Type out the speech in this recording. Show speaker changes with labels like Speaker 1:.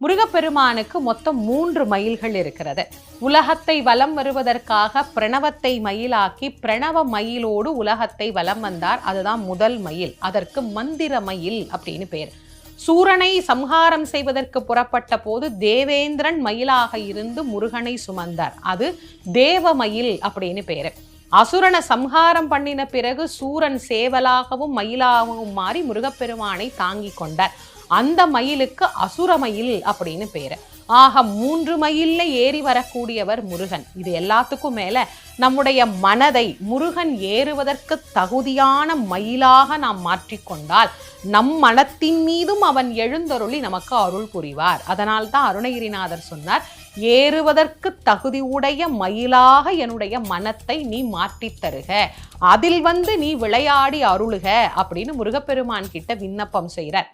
Speaker 1: முருகப்பெருமானுக்கு மொத்தம் 3 மயில்கள் இருக்கிறது. உலகத்தை வலம் வருவதற்காக பிரணவத்தை மயிலாக்கி பிரணவ மயிலோடு உலகத்தை வலம் வந்தார். அதுதான் முதல் மயில். அதற்கு மந்திர மயில் அப்படின்னு பேர். சூரனை சம்ஹாரம் செய்வதற்கு புறப்பட்ட போது தேவேந்திரன் மயிலாக இருந்து முருகனை சுமந்தார். அது தேவமயில் அப்படின்னு பேரு. அசுரனை சம்ஹாரம் பண்ணின பிறகு சூரன் சேவலாகவும் மயிலாகவும் மாறி முருகப்பெருமானை தாங்கி கொண்டார். அந்த மயிலுக்கு அசுரமயில் அப்படின்னு பேரு. ஆக 3 மயில்ல ஏறி வரக்கூடியவர் முருகன். இது எல்லாத்துக்கும் மேல நம்முடைய மனதை முருகன் ஏறுவதற்கு தகுதியான மயிலாக நாம் மாற்றிக்கொண்டால் நம் மனத்தின் மீதும் அவன் எழுந்தருளி நமக்கு அருள் புரிவார். அதனால்தான் அருணகிரிநாதர் சொன்னார், ஏறுவதற்கு தகுதியுடைய மயிலாக என்னுடைய மனத்தை நீ மாற்றித் தருக, அதில் நீ விளையாடி அருளுக அப்படின்னு முருகப்பெருமான் கிட்ட விண்ணப்பம் செய்கிறார்.